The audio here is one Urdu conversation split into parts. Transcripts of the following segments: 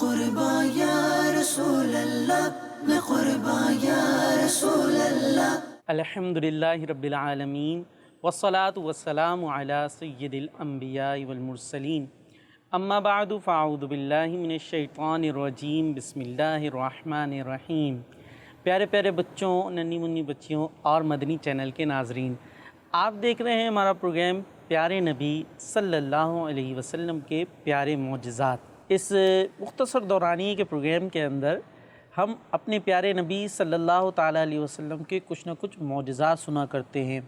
قربان یا رسول اللہ، میں قربان یا رسول اللہ۔ الحمدللہ رب العالمین والصلاة والسلام علی سید الانبیاء والمرسلین، اما بعد فاعوذ باللہ من الشیطان الرجیم، بسم اللہ الرحمن الرحیم۔ پیارے پیارے بچوں، ننھی منی بچیوں اور مدنی چینل کے ناظرین، آپ دیکھ رہے ہیں ہمارا پروگرام پیارے نبی صلی اللہ علیہ وسلم کے پیارے معجزات۔ اس مختصر دورانیے کے پروگرام کے اندر ہم اپنے پیارے نبی صلی اللہ تعالیٰ علیہ وسلم کے کچھ نہ کچھ معجزات سنا کرتے ہیں۔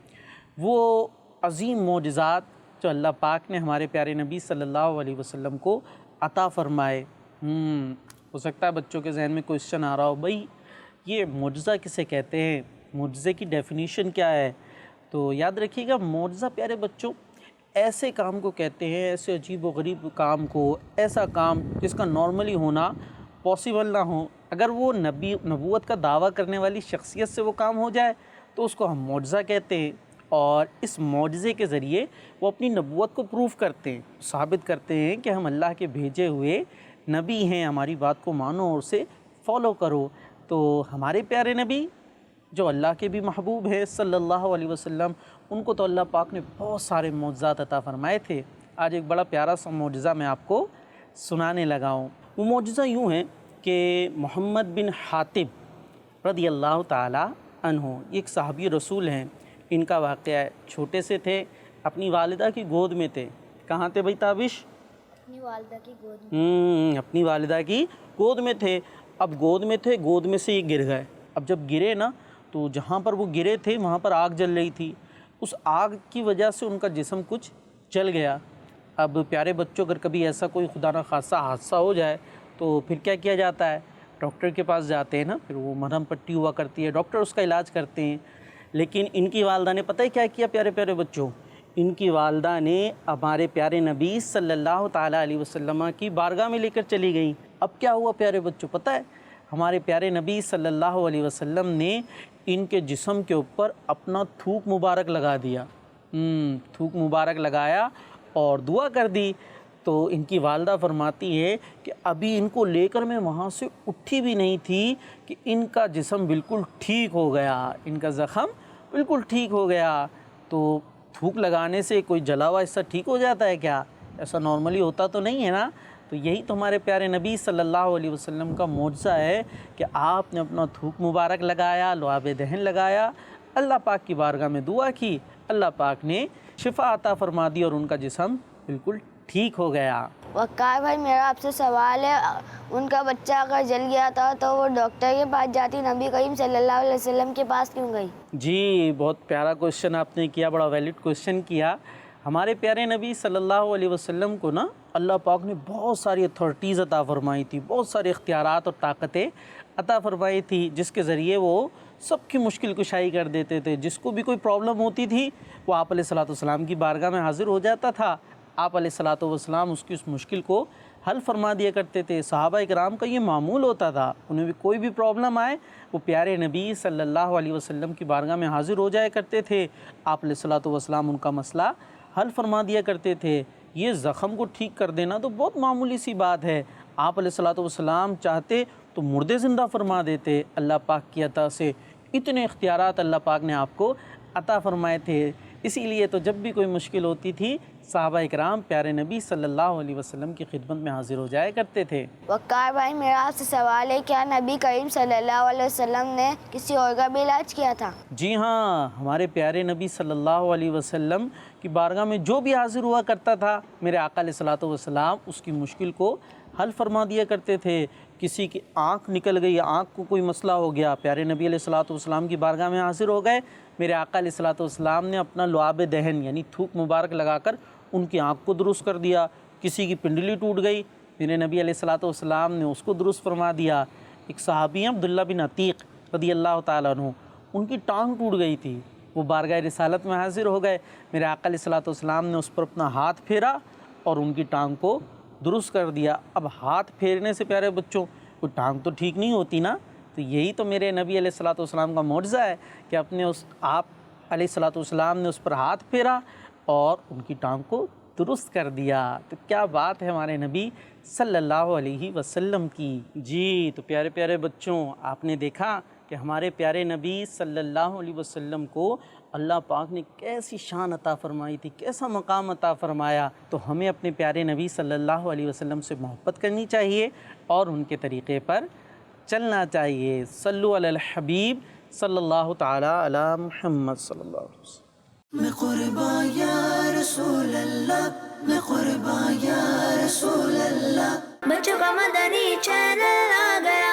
وہ عظیم معجزات جو اللہ پاک نے ہمارے پیارے نبی صلی اللہ علیہ وسلم کو عطا فرمائے۔ ہو سکتا ہے بچوں کے ذہن میں کوئسچن آ رہا ہو، بھائی یہ معجزہ کسے کہتے ہیں، معجزے کی ڈیفینیشن کیا ہے؟ تو یاد رکھیے گا، معجزہ پیارے بچوں ایسے کام کو کہتے ہیں، ایسے عجیب و غریب کام کو، ایسا کام جس کا نارملی ہونا پاسبل نہ ہو۔ اگر وہ نبوت کا دعویٰ کرنے والی شخصیت سے وہ کام ہو جائے تو اس کو ہم معجزہ کہتے ہیں، اور اس معجزے کے ذریعے وہ اپنی نبوت کو پروف کرتے ہیں، ثابت کرتے ہیں کہ ہم اللہ کے بھیجے ہوئے نبی ہیں، ہماری بات کو مانو اور اسے فالو کرو۔ تو ہمارے پیارے نبی جو اللہ کے بھی محبوب ہیں صلی اللہ علیہ وسلم، ان کو تو اللہ پاک نے بہت سارے معجزات عطا فرمائے تھے۔ آج ایک بڑا پیارا سا معجزہ میں آپ کو سنانے لگا ہوں۔ وہ معجزہ یوں ہے کہ محمد بن حاتب رضی اللہ تعالی عنہ، یہ ایک صحابی رسول ہیں۔ ان کا واقعہ ہے، چھوٹے سے تھے، اپنی والدہ کی گود میں تھے۔ کہاں تھے بھائی تابش؟ اپنی والدہ کی گود میں۔ اپنی والدہ کی گود میں تھے۔ اب گود میں تھے، گود میں سے یہ گر گئے۔ اب جب گرے نا تو جہاں پر وہ گرے تھے وہاں پر آگ جل رہی تھی، اس آگ کی وجہ سے ان کا جسم کچھ جل گیا۔ اب پیارے بچوں، اگر کبھی ایسا کوئی خدا نخواستہ حادثہ ہو جائے تو پھر کیا کیا جاتا ہے؟ ڈاکٹر کے پاس جاتے ہیں نا، پھر وہ مرہم پٹی ہوا کرتی ہے، ڈاکٹر اس کا علاج کرتے ہیں۔ لیکن ان کی والدہ نے پتہ ہے کیا کیا پیارے پیارے بچوں؟ ان کی والدہ نے ہمارے پیارے نبی صلی اللہ تعالیٰ علیہ وسلم کی بارگاہ میں لے کر چلی گئیں۔ اب کیا ہوا پیارے بچوں پتہ ہے؟ ہمارے پیارے نبی صلی اللہ علیہ وسلم نے ان کے جسم کے اوپر اپنا تھوک مبارک لگا دیا، تھوک مبارک لگایا اور دعا کر دی۔ تو ان کی والدہ فرماتی ہے کہ ابھی ان کو لے کر میں وہاں سے اٹھی بھی نہیں تھی کہ ان کا جسم بالکل ٹھیک ہو گیا، ان کا زخم بالکل ٹھیک ہو گیا۔ تو تھوک لگانے سے کوئی جلا ہوا حصہ ٹھیک ہو جاتا ہے کیا؟ ایسا نارملی ہوتا تو نہیں ہے نا۔ تو یہی تو ہمارے پیارے نبی صلی اللہ علیہ وسلم کا معجزہ ہے کہ آپ نے اپنا تھوک مبارک لگایا، لعاب دہن لگایا، اللہ پاک کی بارگاہ میں دعا کی، اللہ پاک نے شفا عطا فرما دی اور ان کا جسم بالکل ٹھیک ہو گیا۔ وقار بھائی، میرا آپ سے سوال ہے، ان کا بچہ اگر جل گیا تھا تو وہ ڈاکٹر کے پاس جاتی، نبی کریم صلی اللہ علیہ وسلم کے پاس کیوں گئی؟ جی، بہت پیارا کوشچن آپ نے کیا، بڑا ویلڈ کوشچن کیا۔ ہمارے پیارے نبی صلی اللہ علیہ وسلم کو نا اللہ پاک نے بہت ساری اتھارٹیز عطا فرمائی تھی، بہت سارے اختیارات اور طاقتیں عطا فرمائی تھی، جس کے ذریعے وہ سب کی مشکل کشائی کر دیتے تھے۔ جس کو بھی کوئی پرابلم ہوتی تھی وہ آپ علیہ الصلوۃ والسلام کی بارگاہ میں حاضر ہو جاتا تھا، آپ علیہ الصلوۃ والسلام اس کی اس مشکل کو حل فرما دیا کرتے تھے۔ صحابہ کرام کا یہ معمول ہوتا تھا، انہیں بھی کوئی بھی پرابلم آئے وہ پیارے نبی صلی اللہ علیہ وسلم کی بارگاہ میں حاضر ہو جایا کرتے تھے، آپ علیہ الصلوۃ والسلام ان کا مسئلہ حل فرما دیا کرتے تھے۔ یہ زخم کو ٹھیک کر دینا تو بہت معمولی سی بات ہے، آپ علیہ الصلوۃ والسلام چاہتے تو مردے زندہ فرما دیتے۔ اللہ پاک کی عطا سے اتنے اختیارات اللہ پاک نے آپ کو عطا فرمائے تھے، اسی لیے تو جب بھی کوئی مشکل ہوتی تھی صحابہ اکرام پیارے نبی صلی اللہ علیہ وسلم کی خدمت میں حاضر ہو جایا کرتے تھے۔ وقار بھائی، میرا آپ سے سوال ہے، کیا نبی کریم صلی اللہ علیہ وسلم نے کسی اور کا بھی علاج کیا تھا؟ جی ہاں، ہمارے پیارے نبی صلی اللہ علیہ وسلم کی بارگاہ میں جو بھی حاضر ہوا کرتا تھا، میرے آقا علیہ الصلوۃ والسلام اس کی مشکل کو حل فرما دیا کرتے تھے۔ کسی کی آنکھ نکل گئی، آنکھ کو کوئی مسئلہ ہو گیا، پیارے نبی علیہ الصلوۃ والسلام کی بارگاہ میں حاضر ہو گئے، میرے آقا علیہ الصلوۃ والسلام نے اپنا لعاب دہن یعنی تھوک مبارک لگا کر ان کی آنکھ کو درست کر دیا۔ کسی کی پنڈلی ٹوٹ گئی، میرے نبی علیہ الصلوۃ والسلام نے اس کو درست فرما دیا۔ ایک صحابی ہیں عبداللہ بن عتیق رضی اللہ تعالیٰ عنہ، ان کی ٹانگ ٹوٹ گئی تھی، وہ بارگاہ رسالت میں حاضر ہو گئے، میرے آقا علیہ الصلوۃ والسلام نے اس پر اپنا ہاتھ پھیرا اور ان کی ٹانگ کو درست کر دیا۔ اب ہاتھ پھیرنے سے پیارے بچوں کوئی ٹانگ تو ٹھیک نہیں ہوتی نا، تو یہی تو میرے نبی علیہ الصلوۃ والسلام کا معجزہ ہے کہ اپنے آپ علیہ الصلوۃ والسلام نے اس پر ہاتھ پھیرا اور ان کی ٹانگ کو درست کر دیا۔ تو کیا بات ہے ہمارے نبی صلی اللہ علیہ وسلم کی۔ جی تو پیارے پیارے بچوں، آپ نے دیکھا کہ ہمارے پیارے نبی صلی اللہ علیہ وسلم کو اللہ پاک نے کیسی شان عطا فرمائی تھی، کیسا مقام عطا فرمایا۔ تو ہمیں اپنے پیارے نبی صلی اللہ علیہ وسلم سے محبت کرنی چاہیے اور ان کے طریقے پر چلنا چاہیے۔ صلو علی الحبیب صلی اللہ تعالی علی محمد صلی اللہ علیہ وسلم۔ میں قربان یا رسول اللہ، میں قربان یا رسول اللہ۔ بچوں کا مدنی چینل آ گیا۔